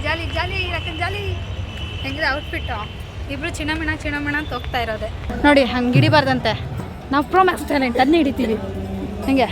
ಜಾಲಿ ಜಾಲಿ ಜಾಲಿ ಯಾಕಂದ್ರೆ ಜಾಲಿ ಹೆಂಗಿದೆ ಔಟ್ಫಿಟ್ಟು. ಇಬ್ರು ಚಿನ್ನಮಿಣ ಅಂತ ಹೋಗ್ತಾ ಇರೋದೆ ನೋಡಿ. ಹಂಗೆ ಹಿಡಿಬಾರ್ದಂತೆ, ನಾವು ಪ್ರೋ ಮ್ಯಾಕ್ಸ್ ಟ್ಯಾಲೆಂಟ್ ಅದನ್ನೇ ಹಿಡಿತೀವಿ. ಹಂಗೆ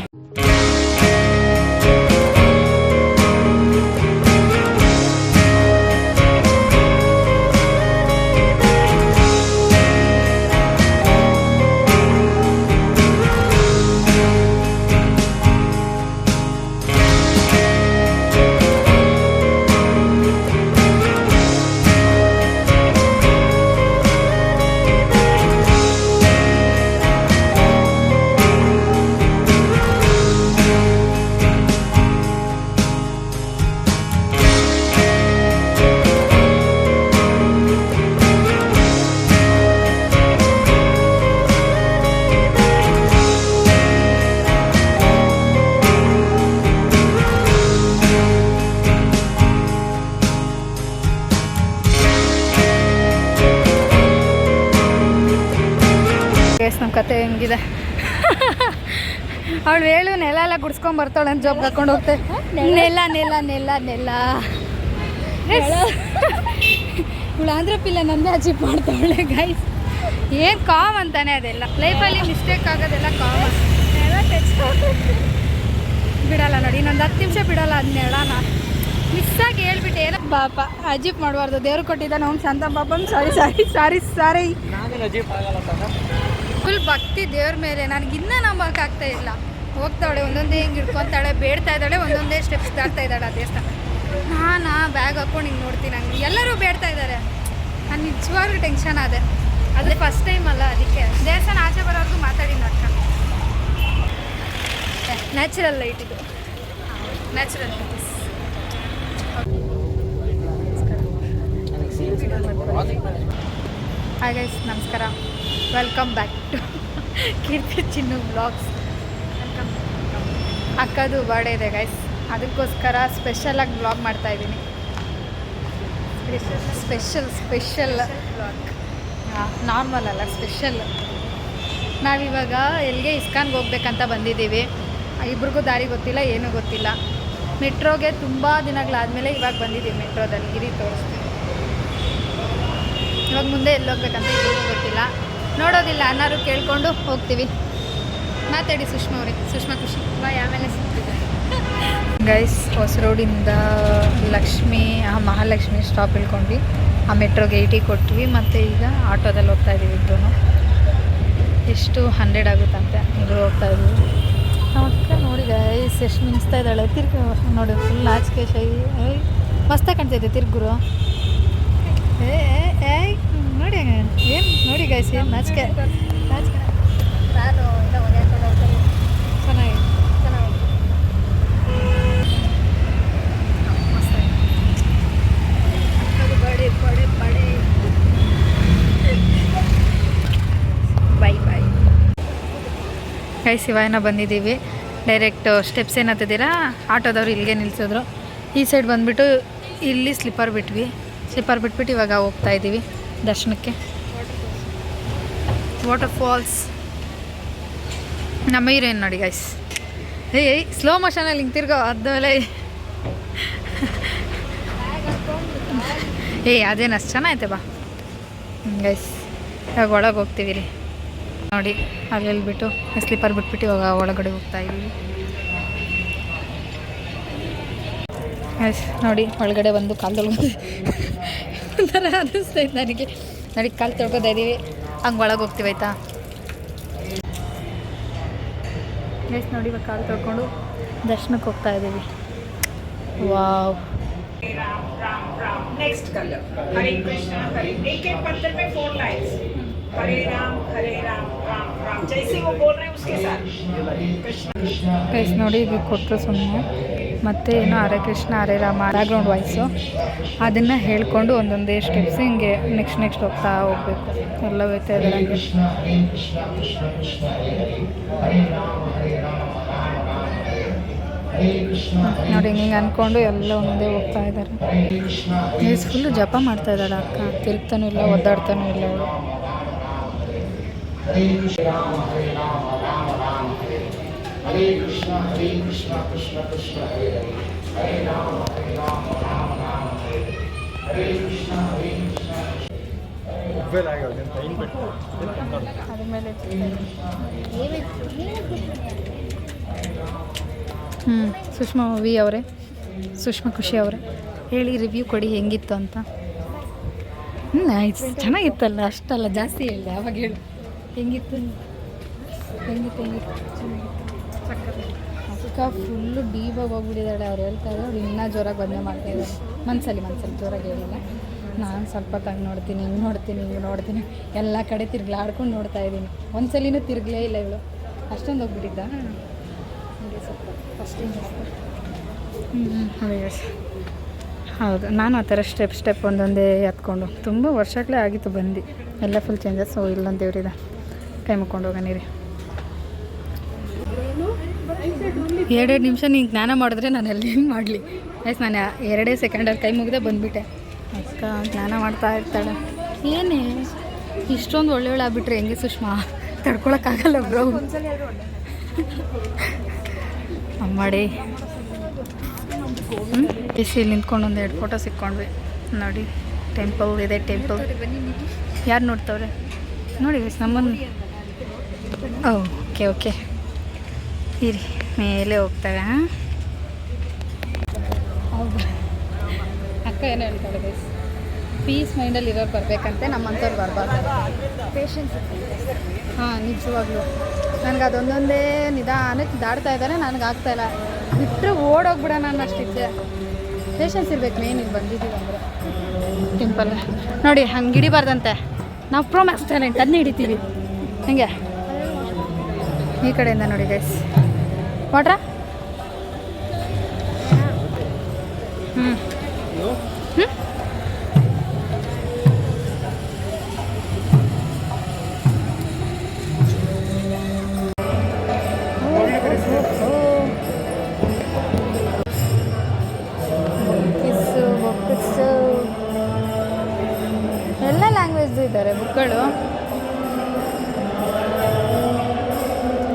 ನಮ್ಮ ಕತೆ ಹೆಂಗಿದೆ. ಅವಳು ಹೇಳು ನೆಲ ಎಲ್ಲ ಗುಡ್ಸ್ಕೊಂಡ್ ಬರ್ತಾಳೆ ಅಂತ ಜಾಬ್ ಹಾಕೊಂಡು ಹೋಗ್ತೆ. ನೆಲ ನೆಲ ನೆಲ ನೆಲ ಇವಳು ಆಂಧ್ರ ಪಿಲ್ಲ ನಂದೇ ಅಚೀವ್ ಮಾಡ್ತಾವಳೆ ಗೈಸ್. ಏನು ಕಾಮ್ ಅಂತಾನೆ ಅದೆಲ್ಲ ಲೈಫಲ್ಲಿ ಮಿಸ್ಟೇಕ್ ಆಗೋದೆಲ್ಲ ಕಾಮನ್. ಬಿಡಲ್ಲ ನೋಡಿ, ಇನ್ನೊಂದು 10 ನಿಮಿಷ ಬಿಡಲ್ಲ ಅದನ್ನ ಹೇಳೋಣ. ಮಿಸ್ಸಾಗಿ ಹೇಳ್ಬಿಟ್ಟು ಏನೋ ಪಾಪ ಅಜೀಪ್ ಮಾಡಬಾರ್ದು. ದೇವ್ರು ಕೊಟ್ಟಿದ್ದಾನೆ ಅವ್ನು ಶಾಂತ ಪಾಪನ್. ಸಾರಿ ಸಾರಿ ಸಾರಿ ಸಾರಿ. ಫುಲ್ ಭಕ್ತಿ ದೇವ್ರ ಮೇಲೆ. ನನಗಿನ್ನೂ ನಂಬಕ್ಕಾಗ್ತಾ ಇಲ್ಲ. ಹೋಗ್ತಾಳೆ ಒಂದೊಂದೇ ಹಿಂಗೆ ಹಿಡ್ಕೊತಾಳೆ, ಬೇಡ್ತಾ ಇದ್ದಾಳೆ, ಒಂದೊಂದೇ ಸ್ಟೆಪ್ಸ್ ದಾಟ್ತಾ ಇದ್ದಾಳೆ ಆ ದೇವಸ್ಥಾನ. ನಾನು ಬ್ಯಾಗ್ ಹಾಕ್ಕೊಂಡು ಹಿಂಗೆ ನೋಡ್ತೀನಿ. ಹಂಗೆ ಎಲ್ಲರೂ ಬೇಡ್ತಾ ಇದ್ದಾರೆ. ನಾನು ನಿಜವಾಗ್ಲೂ ಟೆನ್ಷನ್ ಆದೆ. ಅದು ಫಸ್ಟ್ ಟೈಮ್ ಅಲ್ಲ, ಅದಕ್ಕೆ ದೇವಸ್ಥಾನ ಆಚೆ ಬರೋರ್ಗೂ ಮಾತಾಡಿ ನೋಡ್ಕ. ನ್ಯಾಚುರಲ್ ಲೈಟ್ ಇದು, ನ್ಯಾಚುರಲ್ ಲೈಟ್ಸ್. ಹಾಯ್ ಗೈಸ್, ನಮಸ್ಕಾರ. Welcome back to Keerthi Chinnu vlogs. ಅಕ್ಕದು ಬರ್ಡೇ ಇದೆ ಗೈಸ್, ಅದಕ್ಕೋಸ್ಕರ ಸ್ಪೆಷಲಾಗಿ ಬ್ಲಾಗ್ ಮಾಡ್ತಾಯಿದ್ದೀನಿ. ಸ್ಪೆಷಲ್ ಬ್ಲಾಗ್, ನಾರ್ಮಲ್ ಅಲ್ಲ, ಸ್ಪೆಷಲ್. ನಾವಿವಾಗ ಎಲ್ಲಿಗೆ ಇಸ್ಕಾನ್ಗೆ ಹೋಗ್ಬೇಕಂತ ಬಂದಿದ್ದೀವಿ. ಇಬ್ರಿಗೂ ದಾರಿ ಗೊತ್ತಿಲ್ಲ, ಏನೂ ಗೊತ್ತಿಲ್ಲ. ಮೆಟ್ರೋಗೆ ತುಂಬ ದಿನಗಳಾದಮೇಲೆ ಇವಾಗ ಬಂದಿದ್ದೀವಿ. ಮೆಟ್ರೋದಲ್ಲಿ ಗಿರಿ ತೋರಿಸ್ತೀವಿ. ಇವಾಗ ಮುಂದೆ ಎಲ್ಲಿ ಹೋಗ್ಬೇಕಂತ ಇಬ್ರಿಗೂ ಗೊತ್ತಿಲ್ಲ, ನೋಡೋದಿಲ್ಲ. ಅನ್ನಾರು ಕೇಳ್ಕೊಂಡು ಹೋಗ್ತೀವಿ. ಮಾತಾಡಿ ಸುಷ್ಮಾ ಅವ್ರಿಗೆ. ಸುಷ್ಮಾ ಖುಷಿ ಬಾಯ್, ಆಮೇಲೆ ಸಿಗ್ತಿದೆ ಗೈಸ್. ಹೊಸ ರೋಡಿಂದ ಲಕ್ಷ್ಮಿ ಮಹಾಲಕ್ಷ್ಮಿ ಸ್ಟಾಪ್ ಇಳ್ಕೊಂಡ್ವಿ. ಆ ಮೆಟ್ರೋಗೆ 80 ಕೊಟ್ವಿ. ಮತ್ತು ಈಗ ಆಟೋದಲ್ಲಿ ಹೋಗ್ತಾ ಇದ್ದೀವಿ ಇಬ್ಬರು. ಎಷ್ಟು 100 ಆಗುತ್ತಂತೆ. ಇಬ್ಬರು ಹೋಗ್ತಾ ಇದ್ದೀವಿ. ಅಕ್ಕ ನೋಡಿ ಗೈಸ್ ಎಷ್ಟು ಮಿಂಚ್ತಾ ಇದ್ದಾಳೆ. ತಿರ್ಗಿ ನೋಡಿ, ಫುಲ್ ನಾಚಿಕೆ ಶೈ. ಮಸ್ತಾಗಿ ಕಾಣ್ತೈತೆ ತಿರ್ಗುರು. ಏಯ್ ನೋಡಿ ಏನು ನೋಡಿ ಗೈಸ್, ಏನು ನಾಚಿಕೆ ನಾಚಿಕೆ. ನಾನು ಇಲ್ಲ ಚೆನ್ನಾಗಿ ಚೆನ್ನಾಗಿ ಬಡೆ ಬಡೆ ಬಡೆ. Bye bye guys. ಇವಾಗೇನೋ ಬಂದಿದ್ದೀವಿ. ಡೈರೆಕ್ಟ್ ಸ್ಟೆಪ್ಸ್ ಏನತ್ತಿದ್ದೀರಾ, ಆಟೋದವ್ರು ಇಲ್ಲಿಗೆ ನಿಲ್ಲಿಸಿದ್ರು. ಈ ಸೈಡ್ ಬಂದುಬಿಟ್ಟು ಇಲ್ಲಿ ಸ್ಲಿಪ್ಪರ್ ಬಿಟ್ವಿ. ಸ್ಲಿಪ್ಪರ್ ಬಿಟ್ಬಿಟ್ಟು ಇವಾಗ ಹೋಗ್ತಾ ಇದ್ದೀವಿ ದರ್ಶನಕ್ಕೆ. Water falls. ನಮ್ಮ ಹೀರೋಯಿನ್ ನೋಡಿ ಗೈಸ್. ಏಯ್ ಸ್ಲೋ ಮೋಷನಲ್ಲಿ ಹಿಂಗೆ ತಿರ್ಗೋ. ಅದ್ಮೇಲೆ ಅದೇನು ಅಷ್ಟು ಚೆನ್ನಾಗೈತೆ. ಬಾ ಗೈಸ್, ಇವಾಗ ಒಳಗೆ ಹೋಗ್ತೀವಿ ರೀ. ನೋಡಿ ಅಲ್ಲಿ ಬಿಟ್ಟು ಸ್ಲಿಪ್ಪರ್ ಬಿಟ್ಬಿಟ್ಟು ಇವಾಗ ಒಳಗಡೆ ಹೋಗ್ತಾ ಇದ್ದೀವಿ ಗೈಸ್. ನೋಡಿ ಒಳಗಡೆ ಬಂದು ಕಾಲು ತೊಳ್ಕೊಂಡು ಒಂಥರ ಅನ್ನಿಸ್ತೈತೆ ನನಗೆ. ನೋಡಿ ಕಾಲು ತೊಳ್ಕೊತಾ ಇದ್ದೀವಿ. ಹಂಗೆ ಒಳಗೆ ಹೋಗ್ತೀವಿ ಆಯಿತಾ ಗೈಸ್. ನೋಡಿ ಇವಾಗ ಕಾಲು ತೊಳ್ಕೊಂಡು ದರ್ಶನಕ್ಕೆ ಹೋಗ್ತಾ ಇದ್ದೀವಿ. ವಾವ್. नेक्स्ट कलर हरे कृष्णा हरे एक एक पत्थर में 4 लाइन्स. हरे राम राम राम जैसे वो बोल रहे हैं उसके साथ कृष्ण. ಗೈಸ್ ನೋಡಿ ಇದು ಕೊಟ್ಟರು ಸುಮ್ಮನೆ. ಮತ್ತು ಏನೋ ಹರೇ ಕೃಷ್ಣ ಹರೇ ರಾಮ ಬ್ಯಾಕ್ಗ್ರೌಂಡ್ ವಾಯ್ಸು, ಅದನ್ನು ಹೇಳ್ಕೊಂಡು ಒಂದೊಂದೇ ಸ್ಟೆಪ್ಸ್ ಹಿಂಗೆ ನೆಕ್ಸ್ಟ್ ಹೋಗ್ತಾ ಹೋಗ್ಬೇಕು. ಎಲ್ಲ ಹೋಗ್ತಾ ಇದ್ದಾರೆ ಹಂಗೆ. ನೋಡಿ ಹಿಂಗೆ ಅಂದ್ಕೊಂಡು ಎಲ್ಲ ಒಂದೇ ಹೋಗ್ತಾ ಇದ್ದಾರೆ. ಗೈಸ್ ಫುಲ್ಲು ಜಪ ಮಾಡ್ತಾ ಇದ್ದಾಳೆ ಅಕ್ಕ. ತಿರುಗ್ತಾನೂ ಇಲ್ಲ, ಒದ್ದಾಡ್ತಾನೂ ಇಲ್ಲ ಅವಳು. Hare Krishna Krishna Krishna Hare Hare Hare Rama Rama Rama Hare Hare Hare Krishna ಅದ್ರ ಮೇಲೆ ಸುಷ್ಮಾ ವಿ ಅವರೇ, ಸುಷ್ಮಾ ಖುಷಿ ಅವರೇ, ಹೇಳಿ ರಿವ್ಯೂ ಕೊಡಿ ಹೆಂಗಿತ್ತು ಅಂತ. ಚೆನ್ನಾಗಿತ್ತಲ್ಲ, ಅಷ್ಟಲ್ಲ ಜಾಸ್ತಿ ಹೇಳಿದೆ ಅವಾಗ ಹೇಳು. ಹೆಂಗಿತ್ತು ಅಕ್ಕ ಫುಲ್ಲು ಡೀಪಾಗಿ ಹೋಗ್ಬಿಟ್ಟಿದ್ದಾಳೆ. ಅವ್ರು ಹೇಳ್ತಾರೆ ಅವ್ರು ಇನ್ನೂ ಜೋರಾಗಿ ಬಂದೇ ಮಾಡ್ತಾಯಿದ್ದಾರೆ. ಮನ್ಸಲ್ಲಿ ಜೋರಾಗಿ ಹೇಳಿಲ್ಲ. ನಾನು ಸ್ವಲ್ಪ ತಂಗೆ ನೋಡ್ತೀನಿ, ಹಿಂಗೆ ನೋಡ್ತೀನಿ, ಎಲ್ಲ ಕಡೆ ತಿರ್ಗ್ಲಾಡ್ಕೊಂಡು ನೋಡ್ತಾ ಇದ್ದೀನಿ. ಒಂದ್ಸಲಿನೂ ತಿರುಗಲೇ ಇಲ್ಲ ಇವಳು, ಅಷ್ಟೊಂದು ಹೋಗ್ಬಿಟ್ಟಿದ್ದ. ಹಾಗೆ ಸ್ವಲ್ಪ ಫಸ್ಟಿಂದ ಅದೇ ಹೌದು. ನಾನು ಆ ಥರ ಸ್ಟೆಪ್ ಒಂದೊಂದೇ ಹತ್ಕೊಂಡು ತುಂಬ ವರ್ಷಗಳೇ ಆಗಿತ್ತು ಬಂದು. ಎಲ್ಲ ಫುಲ್ ಚೇಂಜಸ್. ಇಲ್ಲೊಂದು ದೇವ್ರಿದೆ, ಕೈ ಮುಕ್ಕೊಂಡು ಹೋಗೋಣ ರೀ. 2 ನಿಮಿಷ ನೀನು ಜ್ಞಾನ ಮಾಡಿದ್ರೆ ನಾನು ಅಲ್ಲಿ ಹೆಂಗೆ ಮಾಡಲಿ ಆಯ್ತು. ನಾನು 2 ಸೆಕೆಂಡಲ್ಲಿ ಕೈ ಮುಗಿದೇ ಬಂದುಬಿಟ್ಟೆ. ಅಕ್ಕ ಜ್ಞಾನ ಮಾಡ್ತಾ ಇರ್ತಾಳೆ. ಏನೇ ಇಷ್ಟೊಂದು ಒಳ್ಳೆ ಆಗ್ಬಿಟ್ರೆ ಹೆಂಗೆ ಸುಷ್ಮಾ, ತಡ್ಕೊಳಕ್ಕಾಗಲ್ಲ ಬ್ರೋ. ಅಮ್ಮಡಿ ಬಿಸಿಲಿ ನಿಂತ್ಕೊಂಡು 1-2 ಫೋಟೋ ಸಿಕ್ಕೊಂಡ್ವಿ ನೋಡಿ. ಟೆಂಪಲ್ ಇದೆ. ಟೆಂಪಲ್ ಯಾರು ನೋಡ್ತವ್ರೆ ನೋಡಿ ನಮ್ಮನ್ನು. ಓಕೆ ಇರಿ, ಮೇಲೆ ಹೋಗ್ತವೆ. ಹೌದು, ಅಕ್ಕ ಏನು ಹೇಳ್ತಾಳೆ ಗೈಸ್, ಪೀಸ್ ಮೈಂಡಲ್ಲಿ ಇರೋರು ಬರಬೇಕಂತೆ, ನಮ್ಮಂಥವ್ರು ಬರಬಾರ್ದು. ಪೇಷನ್ಸ್. ನಿಜವಾಗ್ಲೂ ನನಗೆ ಅದೊಂದೊಂದೇ ನಿಧಾನಕ್ಕೆ ದಾಡ್ತಾ ಇದ್ದಾರೆ. ನನಗಾಗ್ತಾಯಿಲ್ಲ, ಬಿಟ್ಟರೆ ಓಡೋಗ್ಬಿಡೋಣ ನಾನು ಅಷ್ಟಿದ್ದೆ. ಪೇಷನ್ಸ್ ಇರ್ಬೇಕು ಮೇನ್. ಇಲ್ಲಿ ಬಂದಿದ್ದೀವಿ ಅಂದರೆ ಟೆಂಪಲ್ ನೋಡಿ, ಹಂಗೆ ಹಿಡಿಬಾರ್ದಂತೆ. ನಾವು ಪ್ರೋಮ್ಯಾಕ್ಸ್ ಟ್ಯಾಲೆಂಟ್ ಅದನ್ನೇ ಹಿಡಿತೀವಿ. ಹಂಗೆ ಈ ಕಡೆಯಿಂದ ನೋಡಿ ಗೈಸ್. ವಾಟ್ರಾ ಎಲ್ಲ ಲ್ಯಾಂಗ್ವೇಜ್ದು ಇದ್ದಾರೆ ಬುಕ್ಗಳು.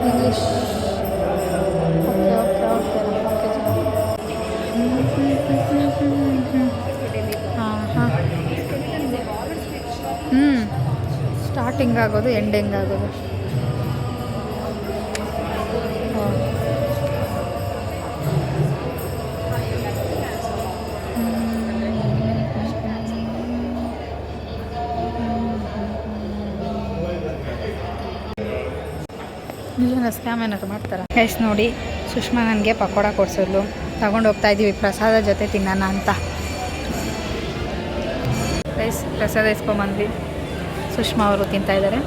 ಇಂಗ್ಲೀಷ್. ಸ್ಟಾರ್ಟಿಂಗ್ ಆಗೋದು ಎಂಡಿಂಗ್ ಆಗೋದು. ಇಲ್ಲ ಸ್ಕ್ಯಾಮ್ ಏನಾದ್ರು ಮಾಡ್ತಾರೆ ಗೈಸ್. ನೋಡಿ ಸುಷ್ಮಾ ನನಗೆ ಪಕೋಡ ಕೊಡ್ಸಿದ್ಲು, ತಗೊಂಡು ಹೋಗ್ತಾ ಇದ್ದೀವಿ ಪ್ರಸಾದ ಜೊತೆ ತಿನ್ನೋಣ ಅಂತ. ಗೈಸ್ ಪ್ರಸಾದ ಇಸ್ಕೊಂಬಂದ್ವಿ, ಸುಷ್ಮಾ ಅವರು ತಿಂತಾಯಿದ್ದಾರೆ.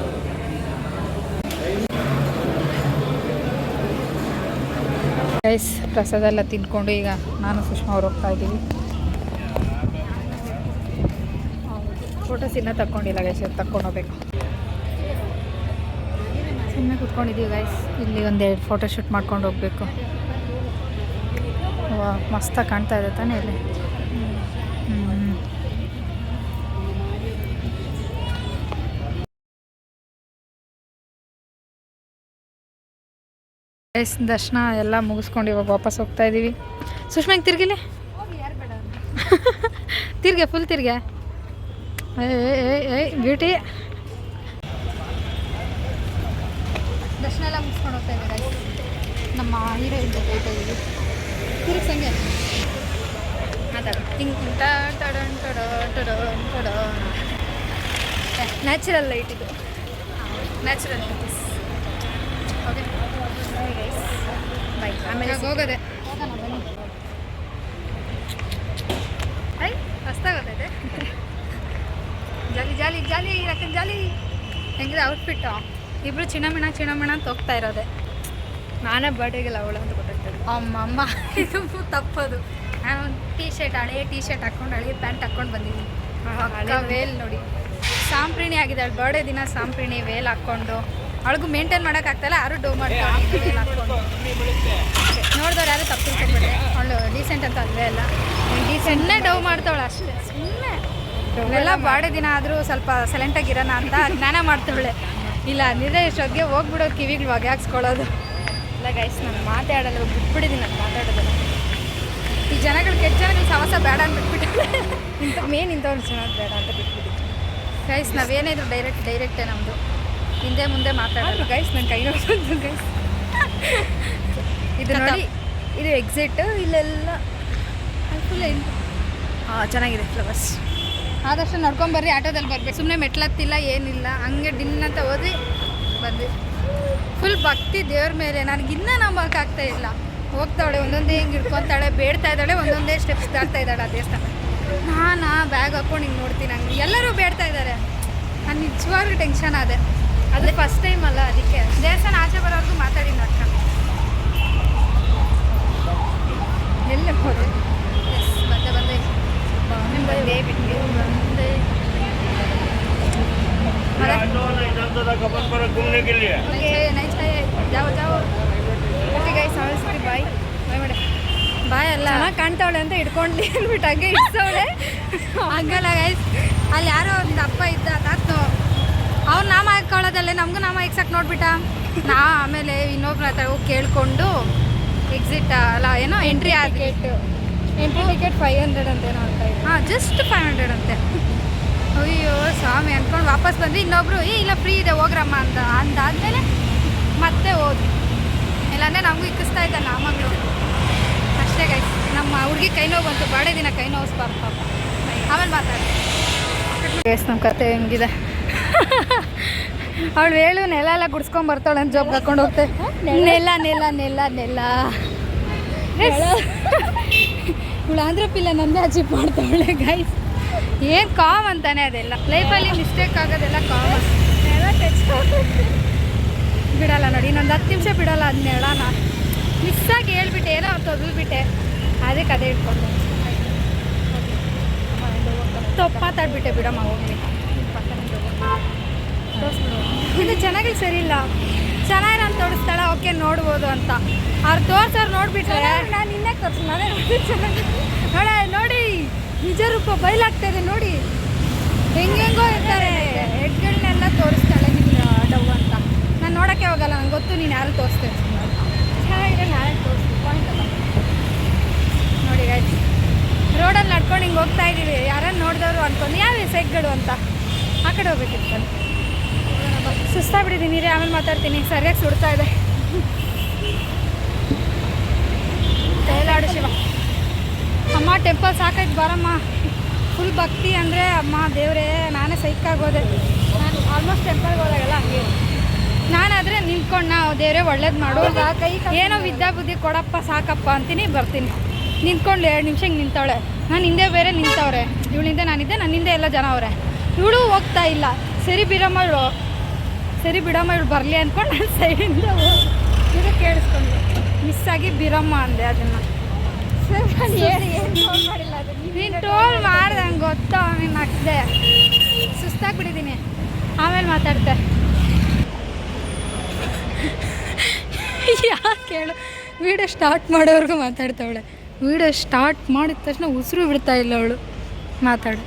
ಗೈಸ್ ಪ್ರಸಾದ ಎಲ್ಲ ತಿನ್ಕೊಂಡು ಈಗ ನಾನು ಸುಷ್ಮಾ ಅವ್ರು ಹೋಗ್ತಾ ಇದ್ದೀವಿ. ಫೋಟೋಸ್ ಇನ್ನೂ ತಗೊಂಡಿಲ್ಲ ಗೈಸ್, ತಗೊಂಡು ಹೋಗ್ಬೇಕು. ಸುಮ್ಮನೆ ಕೂತ್ಕೊಂಡಿದ್ದೀವಿ ಗೈಸ್. ಇಲ್ಲಿ 1-2 ಫೋಟೋ ಶೂಟ್ ಮಾಡ್ಕೊಂಡು ಹೋಗಬೇಕು. ಮಸ್ತಾಗಿ ಕಾಣ್ತಾ ಇದೆ ತಾನೇ ಇಲ್ಲಿ. ಗೈಸ್ ದರ್ಶನ ಎಲ್ಲ ಮುಗಿಸ್ಕೊಂಡು ಇವಾಗ ವಾಪಸ್ ಹೋಗ್ತಾ ಇದ್ದೀವಿ. ಸುಷ್ಮಾ ತಿರ್ಗಿಲಿ, ತಿರ್ಗೆ ಫುಲ್ ತಿರ್ಗೆ. ಬ್ಯೂಟಿ. ದರ್ಶನ ಎಲ್ಲ ಮುಗಿಸ್ಕೊಂಡು ಹೋಗ್ತಾ ಇದ್ದೀವಿ ಗೈಸ್. ನಮ್ಮ ಹೀರೋಯಿನ್ ಜೊತೆ ಹೋಗ್ತಾ ಇದ್ದೀವಿ. ತಿರುಗಿ ಸಂಗೆ ನ್ಯಾಚುರಲ್ ಲೈಟ್ ಇದು, ನ್ಯಾಚುರಲ್ ಲೈಟ್. Okay by. ಆಮೇಲೆ ಹೋಗೋದೆ ಹೋಗೋಣ ಬನ್ನಿ. ಮಸ್ತಾಗೋದೈತೆ. ಜಾಲಿ ಜಾಲಿ ರಕ್ಕ ಜಾಲಿ. ಹೆಂಗಿದೆ ಔಟ್ಫಿಟ್ಟು? ಇಬ್ಬರು ಚಿಣಮಿಣ ಅಂತ ಹೋಗ್ತಾ ಇರೋದೆ. ನಾನೇ ಬರ್ಡೇಗೆಲ್ಲ ಅವಳು ಅಂತ ಗೊತ್ತಾಗ್ತದೆ. ಅಮ್ಮ ಇದು ತಪ್ಪದು. ನಾನು ಒಂದು ಹಳೆಯ ಟೀ ಶರ್ಟ್ ಹಾಕ್ಕೊಂಡು ಹಳೆಯ ಪ್ಯಾಂಟ್ ಹಾಕ್ಕೊಂಡು ಬಂದಿದ್ದೀನಿ. ವೇಲ್ ನೋಡಿ ಸಾಂಪ್ರಿಣಿ ಆಗಿದೆ. ಅವಳು ಬರ್ಡೇ ದಿನ ಸಾಂಪ್ರಿಣಿ ವೇಲ್ ಹಾಕ್ಕೊಂಡು, ಅವಳಿಗೂ ಮೇಂಟೈನ್ ಮಾಡೋಕ್ಕಾಗ್ತಾಯಿಲ್ಲ. ಯಾರು ಡೋ ಮಾಡ್ತಾಳೆ ವೇಲ್ ಹಾಕ್ಕೊಂಡು. ನೋಡಿದವ್ರು ಯಾರು ತಪ್ಪು ತಿಳ್ಕೊಬೇಡಿ, ಅವಳು ಡೀಸೆಂಟ್ ಅಂತ ಅಲ್ವೇ ಅಲ್ಲ. ಡೀಸೆಂಟ್ನೇ ಡವ್ ಮಾಡ್ತಾವಳು ಅಷ್ಟೇ. ಸುಮ್ಮನೆ ಇವೆಲ್ಲ ಬರ್ಡೇ ದಿನ ಆದರೂ ಸ್ವಲ್ಪ ಸೈಲೆಂಟಾಗಿರೋಣ ಅಂತ ಜ್ಞಾನ ಮಾಡ್ತಾವಳೆ. ಇಲ್ಲ ಅಂದರೆ ಇಷ್ಟೊತ್ತಿಗೆ ಹೋಗ್ಬಿಡೋದು ಕಿವಿಗಳು ಹೊಗೆ ಹಾಕ್ಸ್ಕೊಳ್ಳೋದು. ಇಲ್ಲ ಗೈಸ್, ನಾನು ಮಾತಾಡಲ್ಲ, ಬಿಟ್ಬಿಟ್ಟಿದ್ದೀನಿ ನಾನು ಮಾತಾಡೋದಲ್ಲ. ಈ ಜನಗಳು ಕೆಟ್ಟ ಜನಗಳು ಸವಾಸ ಬೇಡ ಅಂತ ಬಿಟ್ಬಿಟ್ಟು ಮೇನ್ ಇಂಥವ್ರು ಚೆನ್ನಾಗಿ ಬೇಡ ಅಂತ ಬಿಟ್ಬಿಟ್ಟಿದ್ದೀನಿ ಗೈಸ್. ನಾವೇನಿದ್ರು ಡೈರೆಕ್ಟೇ ನಮ್ಮದು, ಹಿಂದೆ ಮುಂದೆ ಮಾತಾಡೋದು ಗೈಸ್. ನನ್ನ ಕೈ ನೋಡ್ಬೋದು ಗೈಸ್. ಇದು ನೋಡಿ, ಇದು ಎಕ್ಸಿಟ್. ಇಲ್ಲೆಲ್ಲ ಫುಲ್ ಚೆನ್ನಾಗಿದೆ ಫ್ಲವರ್ಸ್. ಆದಷ್ಟು ನಡ್ಕೊಂಬರ್ರಿ, ಆಟೋದಲ್ಲಿ ಬರ್ಬೇಕು, ಸುಮ್ಮನೆ ಮೆಟ್ಲತ್ತಿಲ್ಲ ಏನಿಲ್ಲ, ಹಂಗೆ ಡಿನ್ ಅಂತ ಓದಿ ಬಂದ್ವಿ. ಫುಲ್ ಭಕ್ತಿ ದೇವ್ರ ಮೇಲೆ. ನನಗಿನ್ನೂ ನಂಬಕ್ಕಾಗ್ತಾ ಇಲ್ಲ. ಹೋಗ್ತಾಳೆ ಒಂದೊಂದೇ ಹಿಂಗೆ ಹಿಡ್ಕೊತಾಳೆ, ಬೇಡ್ತಾ ಇದ್ದಾಳೆ, ಒಂದೊಂದೇ ಸ್ಟೆಪ್ಸ್ ದಾಟ್ತಾ ಇದ್ದಾಳೆ ಆ ದೇವಸ್ಥಾನ. ನಾನು ಬ್ಯಾಗ್ ಹಾಕ್ಕೊಂಡು ಹಿಂಗೆ ನೋಡ್ತೀನಿ, ಹಂಗೆ ಎಲ್ಲರೂ ಬೇಡ್ತಾ ಇದ್ದಾರೆ. ನಾನು ನಿಜವಾಗ್ಲೂ ಟೆನ್ಷನ್ ಆದೆ. ಅದು ಫಸ್ಟ್ ಟೈಮ್ ಅಲ್ಲ, ಅದಕ್ಕೆ ದೇವಸ್ಥಾನ ಆಚೆ ಬರೋರ್ಗೂ ಮಾತಾಡಿ ಅಕ್ಕ. ಎಲ್ಲಿ ಹೋದೆ? ಎಸ್, ಬಂದೆ ಬಂದೆ ಬಂದೆ ಬಿಟ್ಟು ಬಂದೆ. घूमने के लिए नहीं चाहिए, जाओ जाओ. ಓಕೆ ಗೈಸ್, ಅವಳಿಸ್ತಿ ಬಾಯ್ ಬಾಯ್ ಮಾಡೆ. ಬಾಯ್ ಅಲ್ಲ, ಚೆನ್ನಾಗಿ ಕಾಣ್ತಾವಳೆ ಅಂತ ಇಟ್ಕೊಂಡು ಅಂದ್ಬಿಟ್ಟು ಹಂಗೆ ಇಡ್ಸವಳೆ. ಹಂಗಲ್ಲ ಗೈಸ್, ಅಲ್ಲಿ ಯಾರೋ ಒಂದು ಅಪ್ಪ ಇದ್ದ ತಾತು, ಅವ್ರು ನಾಮ ಹಾಕೊಳ್ಳೋದಲ್ಲೇ ನಮಗೂ ನಾಮ ಇಕ್ಸಕ್ಕೆ ನೋಡ್ಬಿಟ್ಟ. ಆಮೇಲೆ ಇನ್ನೊಬ್ರ ಹತ್ರ ಹೋಗಿ ಕೇಳಿಕೊಂಡು ಎಕ್ಸಿಟ್ ಅಲ್ಲ ಏನೋ ಎಂಟ್ರಿ ಟಿಕೆಟ್ 500 ಅಂತೇನೋ ಅಂತ. ಹಾಂ, ಜಸ್ಟ್ 500 ಅಂತೆ. ಅಯ್ಯೋ ಸ್ವಾಮಿ ಅಂದ್ಕೊಂಡು ವಾಪಸ್ ಬಂದು ಇನ್ನೊಬ್ರು ಇಲ್ಲ ಫ್ರೀ ಇದೆ ಹೋಗ್ರಮ್ಮ ಅಂದಾದ್ಮೇಲೆ ಮತ್ತೆ ಹೋದ್ವಿ. ಇಲ್ಲಾಂದರೆ ನಮಗೂ ಇಕ್ಕಿಸ್ತಾ ಇದ್ದ ನಾಮಗಳು ಅಷ್ಟೇ ಗೈಸ್. ನಮ್ಮ ಹುಡುಗಿ ಕೈ ನೋವು ಬಂತು, ಬಾಡೆ ದಿನ ಕೈ ನೋವಿಸ್ಬಾರ್ದು ಪಾಪ. ಆಮೇಲೆ ಮಾತಾಡಿ ಗೈಸ್, ನಮ್ಮ ಕತೆ ಹೆಂಗಿದೆ. ಅವಳು ಹೇಳು ನೆಲ ಎಲ್ಲ ಗುಡ್ಸ್ಕೊಂಡು ಬರ್ತಾಳೆ ಅಂತ ಜಾಬ್ ಹಾಕೊಂಡು ಹೋಗ್ತೆ. ನೆಲ ನೆಲ ನೆಲ ನೆಲ ಇವಳು ಆಂಧ್ರ ಪಿಲ್ಲ ನಮ್ಮದೇ ಅಚೀವ್ ಮಾಡ್ತಾವಳೆ ಗೈಸ್. ಏನು ಕಾಮ್ ಅಂತಾನೆ ಅದೆಲ್ಲ ಲೈಫಲ್ಲಿ ಮಿಸ್ಟೇಕ್ ಆಗೋದೆಲ್ಲ ಕಾಮನ್. ಬಿಡಲ್ಲ ನೋಡಿ, ಇನ್ನೊಂದು 10 ನಿಮಿಷ ಬಿಡಲ್ಲ. ಅದನ್ನ ಹೇಳೋಣ ಮಿಸ್ಸಾಗಿ ಹೇಳ್ಬಿಟ್ಟೆ, ಏನೋ ತೊದಲ್ಬಿಟ್ಟೆ, ಅದಕ್ಕೆ ಅದೇ ಇಟ್ಕೊಂಡು ತಪ್ಪು ಮಾತಾಡ್ಬಿಟ್ಟೆ. ಬಿಡಮ್ಮ ಹೋಗ್ಲಿ, ಇದು ಚೆನ್ನಾಗಿ ಸರಿ ಇಲ್ಲ. ಚೆನ್ನಾಗಿ ನಾನು ತೋರಿಸ್ತಾಳೆ, ಓಕೆ ನೋಡ್ಬೋದು ಅಂತ. ಅವ್ರು ತೋರ್ಸೋರು ನೋಡ್ಬಿಟ್ರೆ ನಾನು ಇನ್ನೇ ತೋರಿಸಿ ನಾನೇ ಚೆನ್ನಾಗಿ ನೋಡ ನೋಡಿ, ನಿಜ ರೂಪ ಬಯಲಾಗ್ತಾಯಿದೆ ನೋಡಿ. ಹೆಂಗೆಂಗೋ ಇರ್ತಾರೆ, ಹೆಡ್ಗಳನ್ನೆಲ್ಲ ತೋರಿಸ್ತಾಳೆ ನಿನ್ನ ಡವ್ ಅಂತ. ನಾನು ನೋಡೋಕ್ಕೆ ಹೋಗಲ್ಲ, ನಂಗೆ ಗೊತ್ತು ನೀನು ಯಾರು ತೋರಿಸ್ತೇನೆ. ಚೆನ್ನಾಗಿದೆ, ನಾಳೆ ತೋರಿಸ್ತೀನಿ ಪಾಯಿಂಟ್ ಅಲ್ಲ ನೋಡಿ ಗೈಸ್. ರೋಡಲ್ಲಿ ನಡ್ಕೊಂಡು ಹಿಂಗೆ ಹೋಗ್ತಾ ಇದ್ದೀವಿ, ಯಾರನ್ನು ನೋಡಿದವರು ಅಂದ್ಕೊಂಡು ಯಾವ ಸೈಕ್ಗಳು ಅಂತ ಆ ಕಡೆ ಹೋಗ್ಬೇಕಿತ್ತು. ಸುಸ್ತಾಗ್ಬಿಟ್ಟಿದ್ದೀನಿ ರೀ, ಆಮೇಲೆ ಮಾತಾಡ್ತೀನಿ. ಸರಿಯಾಗಿ ಸುಡ್ತಾ ಇದೆ. ತೈಲಾಡು ಶಿವ ಅಮ್ಮ, ಟೆಂಪಲ್ ಸಾಕಾಯ್ತು ಬಾರಮ್ಮ. ಫುಲ್ ಭಕ್ತಿ ಅಂದರೆ ಅಮ್ಮ ದೇವರೇ, ನಾನೇ ಸೈಕಾಗೋದೆ. ನಾನು ಆಲ್ಮೋಸ್ಟ್ ಟೆಂಪಲ್ಗೆ ಹೋದಾಗಲ್ಲ ಹಂಗೆ. ನಾನಾದರೆ ನಿಂತ್ಕೊಂಡು ನಾವು ದೇವರೇ ಒಳ್ಳೇದು ಮಾಡು, ಕೈ ಏನೋ ವಿದ್ಯಾ ಬುದ್ಧಿ ಕೊಡಪ್ಪ ಸಾಕಪ್ಪ ಅಂತೀನಿ, ಬರ್ತೀನಿ. ನಿಂತ್ಕೊಂಡು 2 ನಿಮಿಷ ಹಿಂಗೆ ನಿಂತವಳೆ. ನಾನು ಹಿಂದೆ ಬೇರೆ ನಿಂತವ್ರೆ, ಇವಳಿಂದ ನಾನಿದ್ದೆ, ನನ್ನ ಹಿಂದೆ ಎಲ್ಲ ಜನ ಅವರೆ. ಇವಳು ಹೋಗ್ತಾ ಇಲ್ಲ. ಸರಿ ಬಿಡಮ್ಮ ಇವಳು ಬರಲಿ ಅಂದ್ಕೊಂಡು ನಾನು ಸೈಡಿಂದ ಇದು ಕೇಳಿಸ್ಕೊಂಡು ಮಿಸ್ಸಾಗಿ ಬಿರಮ್ಮ ಅಂದೆ. ಅದನ್ನು ನೀನು ಟೋಲ್ ಮಾಡ್ದೆ, ಹಂಗೆ ಗೊತ್ತಾ, ನೀನು ಹಾಕ್ದೆ. ಸುಸ್ತಾಗ್ಬಿಟ್ಟಿದ್ದೀನಿ, ಆಮೇಲೆ ಮಾತಾಡ್ತೆ. ಯಾಕೆ ಹೇಳು, ವೀಡಿಯೋ ಸ್ಟಾರ್ಟ್ ಮಾಡೋವರೆಗೂ ಮಾತಾಡ್ತಾವಳೆ. ವೀಡಿಯೋ ಸ್ಟಾರ್ಟ್ ಮಾಡಿದ ತಕ್ಷಣ ಉಸಿರು ಬಿಡ್ತಾ ಇಲ್ಲ ಅವಳು. ಮಾತಾಡು.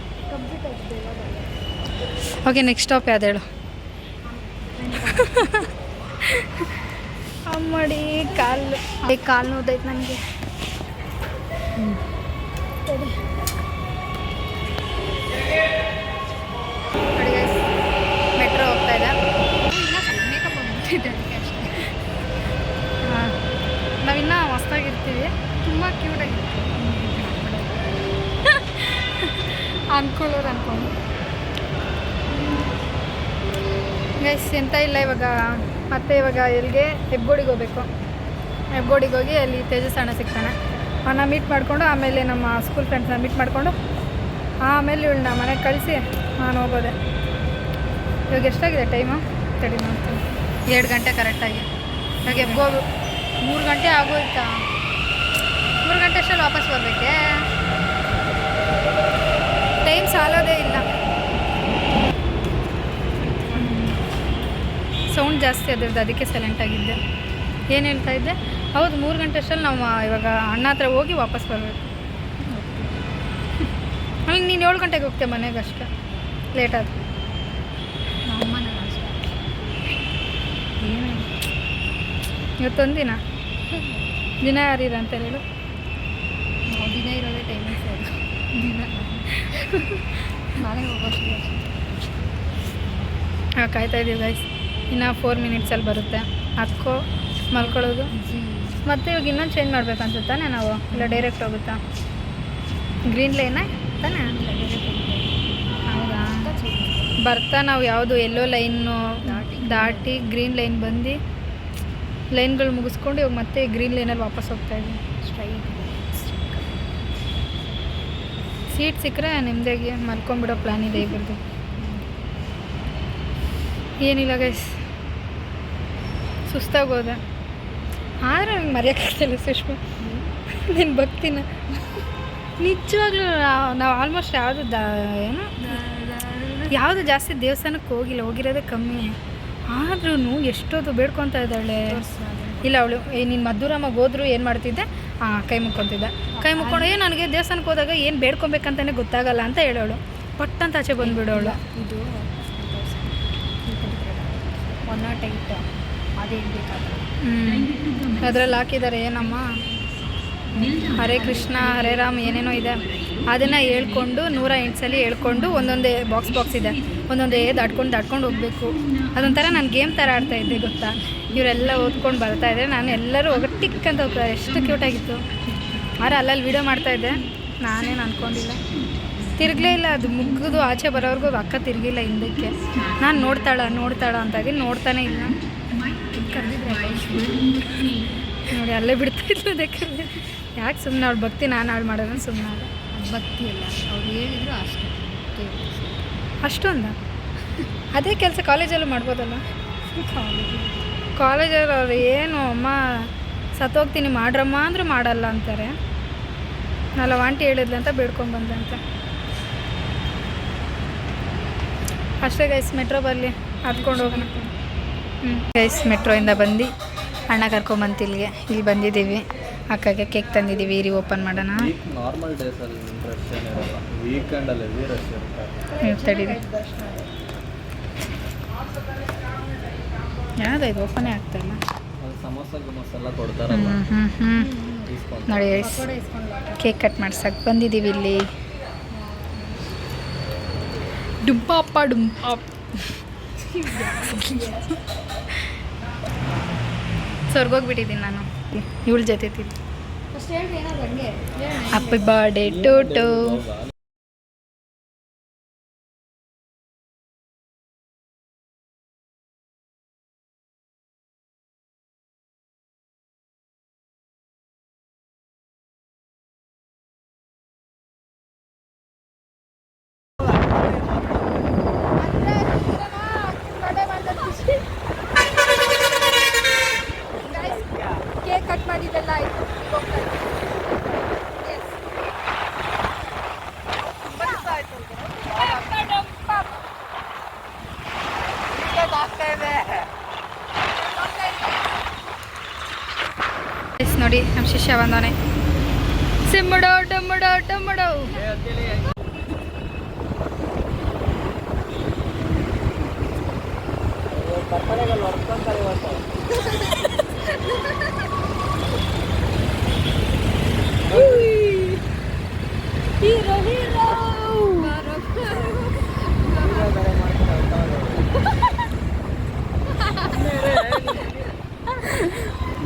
ಓಕೆ, ನೆಕ್ಸ್ಟ್ ಸ್ಟಾಪ್ ಯಾವ್ದು ಹೇಳು. ಅಮ್ಮಡಿ ಕಾಲು ನೋದೈತೆ ನನಗೆ. ಮೆಟ್ರೋ ಹೋಗ್ತಾ ಇದೆ. ಮೇಕಪ್ ಬಂದ್ಬಿಟ್ಟಿದೆ ಅದಕ್ಕೆ ಅಷ್ಟೇ. ಹಾಂ, ನಾವಿನ್ನೂ ಹೊಸ್ದಾಗಿರ್ತೀವಿ, ತುಂಬ ಕ್ಯೂಟಾಗಿರ್ತೀವಿ. ಅಂದ್ಕೊಳ್ಳೋರು ಅಂದ್ಕೊಂಡು ಗೈಸ್ ಎಂತ ಇಲ್ಲ. ಇವಾಗ ಎಲ್ಲಿಗೆ ಹೆಬ್ಗೋಡಿಗೆ ಹೋಗ್ಬೇಕು. ಹೆಬ್ಗೋಡಿಗೆ ಹೋಗಿ ಅಲ್ಲಿ ತೇಜಸ್ ಅಣ್ಣ ಸಿಗ್ತಾನೆ, ಅವನ್ನ ಮೀಟ್ ಮಾಡಿಕೊಂಡು ಆಮೇಲೆ ನಮ್ಮ ಸ್ಕೂಲ್ ಫ್ರೆಂಡ್ಸ್ನ ಮೀಟ್ ಮಾಡಿಕೊಂಡು ಆಮೇಲೆ ಇವಳನ್ನ ಮನೆಗೆ ಕಳಿಸಿ ನಾನು ಹೋಗೋದೆ. ಇವಾಗ ಎಷ್ಟಾಗಿದೆ ಟೈಮು? ತಡಿ ನೋಡ್ತೀನಿ. 2 ಗಂಟೆ ಕರೆಕ್ಟಾಗಿ. ಇವಾಗ ಹೆಬ್ಗೋದು 3 ಗಂಟೆ ಆಗೋಯ್ತಾ? 3 ಗಂಟೆ ಅಷ್ಟರಲ್ಲಿ ವಾಪಸ್ ಬರಬೇಕೆ? ಟೈಮ್ ಸಾಲೋದೇ ಇಲ್ಲ. ಸೌಂಡ್ ಜಾಸ್ತಿ ಅದ್ರದ್ದು, ಅದಕ್ಕೆ ಸೈಲೆಂಟಾಗಿದ್ದೆ. ಏನು ಹೇಳ್ತಾ ಇದ್ದೆ? ಹೌದು, 3 ಗಂಟೆ ಅಷ್ಟರಲ್ಲಿ ನಾವು ಇವಾಗ ಅಣ್ಣ ಹತ್ರ ಹೋಗಿ ವಾಪಸ್ ಬರಬೇಕು. ಅಲ್ಲಿ ನೀನು 7 ಗಂಟೆಗೆ ಹೋಗ್ತೇವೆ ಮನೆಗೆ, ಅಷ್ಟೇ ಲೇಟ್ ಆದ. ನಮ್ಮನೆ ಅಷ್ಟೇ ಏನು ಇವತ್ತೊಂದು ದಿನ ದಿನ ಯಾರಿರ ಅಂತ ಹೇಳು. ನಾವು ದಿನ ಇರೋದೇ ಟೈಮಿಂಗ್ಸ್ ಅದು ದಿನ ನಾಳೆ ಹೋಗೋಷ್ಟು ಹಾಂ ಕಾಯ್ತಾ ಇದ್ದೀವಿ ಗೈಸ್. ಇನ್ನು 4 ಮಿನಿಟ್ಸಲ್ಲಿ ಬರುತ್ತೆ. ಹತ್ಕೋ ಮಲ್ಕೊಳ್ಳೋದು. ಮತ್ತು ಇವಾಗ ಇನ್ನೊಂದು ಚೇಂಜ್ ಮಾಡ್ಬೇಕು ಅನ್ಸುತ್ತಾನೆ ನಾವು, ಇಲ್ಲ ಡೈರೆಕ್ಟ್ ಹೋಗುತ್ತಾ? ಗ್ರೀನ್ ಲೈನಾ ತಾನೇ? ಹೌದಾ? ಬರ್ತಾ ನಾವು ಯಾವುದು ಎಲ್ಲೋ ಲೈನು ದಾಟಿ ಗ್ರೀನ್ ಲೈನ್ ಬಂದು ಲೈನ್ಗಳು ಮುಗಿಸ್ಕೊಂಡು ಇವಾಗ ಮತ್ತೆ ಗ್ರೀನ್ ಲೈನಲ್ಲಿ ವಾಪಸ್ ಹೋಗ್ತಾಯಿದ್ವಿ. ಸ್ಟ್ರೈಟ್ ಸೀಟ್ ಸಿಕ್ಕರೆ ನಿಮ್ಮದಾಗಿ ಮಲ್ಕೊಂಡ್ಬಿಡೋ ಪ್ಲ್ಯಾನ್ ಇದೆ ಇಬ್ಬರದು. ಏನಿಲ್ಲ ಗೈಸ್, ಸುಸ್ತಾಗೋದೆ. ಆದರೆ ನಂಗೆ ಮರೆಯೋಕ್ಕಾಗ್ತಿಲ್ಲ ಸುಷ್ಮಾ ನಿನ್ನ ಭಕ್ತಿನ. ನಿಜವಾಗ್ಲೂ ನಾವು ಆಲ್ಮೋಸ್ಟ್ ಯಾವುದು ಜಾಸ್ತಿ ದೇವಸ್ಥಾನಕ್ಕೆ ಹೋಗಿರೋದೇ ಕಮ್ಮಿ. ಆದ್ರೂ ಎಷ್ಟೊತ್ತು ಬೇಡ್ಕೊತಾ ಇದ್ದಾಳೆ. ಇಲ್ಲ ಅವಳು ನೀನು ಮಧುರಮ್ಮಗೆ ಹೋದ್ರು ಏನು ಮಾಡ್ತಿದ್ದೆ? ಕೈ ಮುಕ್ಕೊತಿದ್ದೆ. ಕೈ ಮುಕ್ಕೊಂಡು ನನಗೆ ದೇವಸ್ಥಾನಕ್ಕೆ ಹೋದಾಗ ಏನು ಬೇಡ್ಕೊಬೇಕಂತಲೇ ಗೊತ್ತಾಗಲ್ಲ ಅಂತ ಹೇಳೋಳು. ಪಟ್ಟಂತ ಆಚೆ ಬಂದುಬಿಡೋಳು. ಇದು 108 ಅದೇ ಬೇಕಾದ್ರೆ ಅದರಲ್ಲಿ ಹಾಕಿದ್ದಾರೆ ಏನಮ್ಮ ಹರೇ ಕೃಷ್ಣ ಹರೇ ರಾಮ್ ಏನೇನೋ ಇದೆ. ಅದನ್ನು ಹೇಳ್ಕೊಂಡು 108 ಸಲ ಹೇಳ್ಕೊಂಡು ಒಂದೊಂದೇ ಬಾಕ್ಸ್ ಇದೆ, ಒಂದೊಂದೇ ದಾಟ್ಕೊಂಡು ಹೋಗಬೇಕು. ಅದೊಂಥರ ನಾನು ಗೇಮ್ ಥರ ಆಡ್ತಾಯಿದ್ದೆ ಗೊತ್ತಾ. ಇವರೆಲ್ಲ ಓದ್ಕೊಂಡು ಬರ್ತಾಯಿದ್ರೆ ನಾನು ಎಲ್ಲರೂ ಹೋಗಿ ಟಿಕ್ ಅಂತ ಹೋಗ್ತಾರೆ. ಎಷ್ಟು ಕ್ಯೂಟಾಗಿತ್ತು. ಆದರೆ ಅಲ್ಲಲ್ಲಿ ವೀಡಿಯೋ ಮಾಡ್ತಾಯಿದ್ದೆ, ನಾನೇನು ಅಂದ್ಕೊಂಡಿಲ್ಲ. ತಿರುಗಲೇ ಇಲ್ಲ. ಅದು ಮುಗಿದು ಆಚೆ ಬರೋವ್ರಿಗೂ ಅಕ್ಕ ತಿರುಗಿಲ್ಲ ಹಿಂದಕ್ಕೆ. ನಾನು ನೋಡ್ತಾಳ ಅಂತಾಗಿ ನೋಡ್ತಾನೆ ಇಲ್ಲ. ಕರೆದಿದ್ರೆ ನೋಡಿ ಅಲ್ಲೇ ಬಿಡ್ತಾಯಿದ್ಲು. ಅದಕ್ಕೆ ಯಾಕೆ ಸುಮ್ಮನೆ ಅವ್ಳು ಭಕ್ತಿ ನಾನು ಹಾಳು ಮಾಡೋದನ್ನು ಸುಮ್ಮನೆ ಅಲ್ಲ. ಭಕ್ತಿ ಅಲ್ಲ, ಅವ್ರು ಹೇಳಿದ್ರು ಅಷ್ಟೇ. ಅಷ್ಟೊಂದ ಅದೇ ಕೆಲಸ ಕಾಲೇಜಲ್ಲೂ ಮಾಡ್ಬೋದಲ್ಲ. ಕಾಲೇಜಲ್ಲಿ ಅವ್ರು ಏನು ಅಮ್ಮ ಸತ್ತೋಗ್ತೀನಿ ಮಾಡ್ರಮ್ಮ ಅಂದರೂ ಮಾಡಲ್ಲ ಅಂತಾರೆ. ನಾಳೆ ಆಂಟಿ ಹೇಳಿದ್ಲಂತ ಬೇಡ್ಕೊಂಡ್ಬಂದಂತೆ. ಅಷ್ಟೇ ಗೈಸ್, ಮೆಟ್ರೋ ಬರಲಿ ಹತ್ಕೊಂಡು ಹೋಗೋಣ. ಗೈಸ್ ಮೆಟ್ರೋಯಿಂದ ಬಂದು ಅಣ್ಣ ಕರ್ಕೊಂಬಂತು ಇಲ್ಲಿ ಬಂದಿದ್ದೀವಿ. ಅಕ್ಕಗೆ ಕೇಕ್ ತಂದಿದ್ದೀವಿ. ಇರಿ ಓಪನ್ ಮಾಡೋಣ. ನಾರ್ಮಲ್ ಡೇಸಲ್ಲಿ ರಶ್ ಏನಿರಲ್ಲ, ವೀಕೆಂಡಲ್ಲಿ ರಶ್ ಇರುತ್ತೆ. ತಡೀರಿ, ಯಾವುದಾಯ್ತು ಓಪನೇ ಆಗ್ತಾಯಿಲ್ಲ. ಅದು ಸಮೋಸ ಗಿಮೋಸ ಎಲ್ಲ ಕೊಡ್ತಾರಲ್ಲ, ನೋಡಿ ಗೈಸ್ ಕೇಕ್ ಕಟ್ ಮಾಡ್ಸಕ್ಕೆ ಬಂದಿದ್ದೀವಿ ಇಲ್ಲಿ. ಡುಂಪಾಪ ಸ್ವರ್ಗೋಗ್ಬಿಟ್ಟಿದ್ದೀನಿ ನಾನು ಇವಳ ಜೊತೆ ತಿಂದು. ಫಸ್ಟ್ ಹೇಳ್ರಿ ಏನಾದ್ರು ಹಂಗೆ happy birthday to cake cut ಮಾಡಿದ್ದೆಲ್ಲ ಆಯಿತು. ನೋಡಿ ನಮ್ಮ ಶಿಷ್ಯ ಬಂದವನೆ. ಸಿಮ್ಮಡೋ ಡಮ್ಮಡೋ ಡಮ್ಮಡೋ.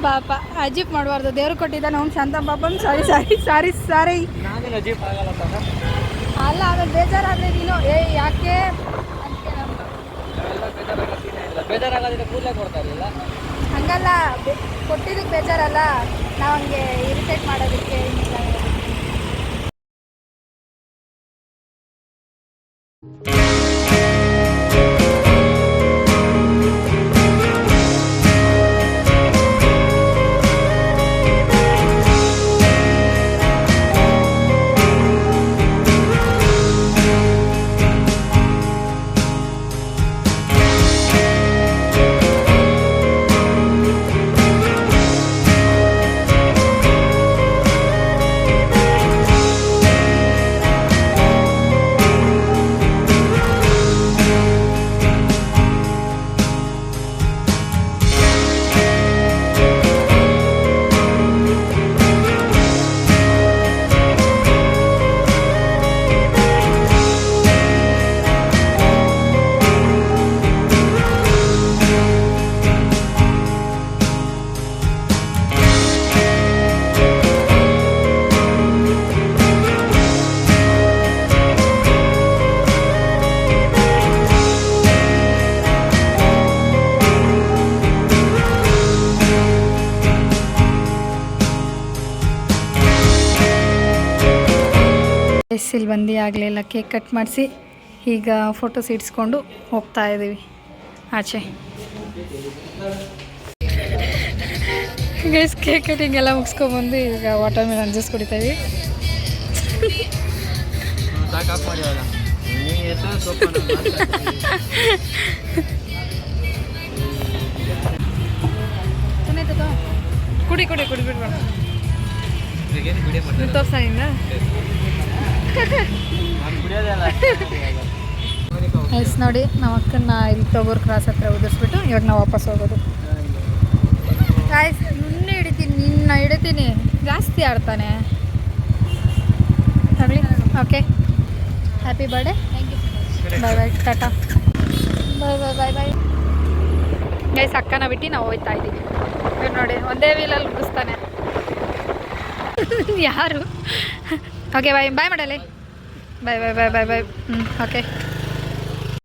ಪಾಪ ಅಜೀಪ್ ಮಾಡಬಾರ್ದು. ದೇವ್ರು ಕೊಟ್ಟಿದ್ದಾನೆ ಅವ್ನು ಶಾಂತ ಪಾಪನ್. ಸಾರಿ ಅಲ್ಲ, ಆಮೇಲೆ ಬೇಜಾರಾದರೆ ನೀನು ಯಾಕೆ ಹಂಗಲ್ಲ, ಕೊಟ್ಟಿದ್ದಕ್ಕೆ ಬೇಜಾರಲ್ಲ, ನಾವು ಹಂಗೆ ಇರಿಟೇಟ್ ಮಾಡೋದಕ್ಕೆ. ಇಲ್ಲಿ ಬಂದು ಆಗಲಿಲ್ಲ ಕೇಕ್ ಕಟ್ ಮಾಡಿಸಿ ಈಗ ಫೋಟೋಸ್ ಇಡ್ಸ್ಕೊಂಡು ಹೋಗ್ತಾ ಇದ್ದೀವಿ ಆಚೆ. ಗೈಸ್ ಕೇಕ್ ಕಟಿಂಗ್ ಎಲ್ಲ ಮುಗಿಸ್ಕೊಬಂದು ಈಗ ವಾಟರ್ ಮೆಲನ್ ಜ್ಯೂಸ್ ಕುಡಿತಾಯಿವಿ. ಕುಡಿ ಕುಡಿ ಕುಡಿಬಿಡ್ಬೇಡ ತೋರ್ಸಿಂದ ಎಸ್ ನೋಡಿ ನಮ್ಮ ಅಕ್ಕನ ಇಲ್ಲಿ ತೊಗೂರು ಕ್ರಾಸ್ ಹತ್ರ ಉದಿಸ್ಬಿಟ್ಟು ಇವಾಗ ನಾವು ವಾಪಸ್ ಹೋಗೋದು. ಗಾಯ್ಸ್ ನಿನ್ನ ಹಿಡಿತೀನಿ ಜಾಸ್ತಿ ಆಡ್ತಾನೆ. ಆಗಲಿ ಓಕೆ ಹ್ಯಾಪಿ ಬರ್ಡೇ. ಬಾಯ್ ಬಾಯ್ ಟಾಟಾ ಬಾಯ್ ಬಾಯ್ ಬಾಯ್ ಬಾಯ್. ಗೈಸ್ ಅಕ್ಕನ ಬಿಟ್ಟು ನಾವು ಹೋಗ್ತಾ ಇದ್ದೀವಿ. ಇವ್ರು ನೋಡಿ ಒಂದೇ ವೀಲಲ್ಲಿ ಮುಗಿಸ್ತಾನೆ. ಯಾರು ಓಕೆ ಬಾಯ್ ಬಾಯ್ ಮಾಡಲಿ ಬಾಯ್ ಬಾಯ್ ಬಾಯ್ ಬಾಯ್ ಬಾಯ್ ಓಕೆ.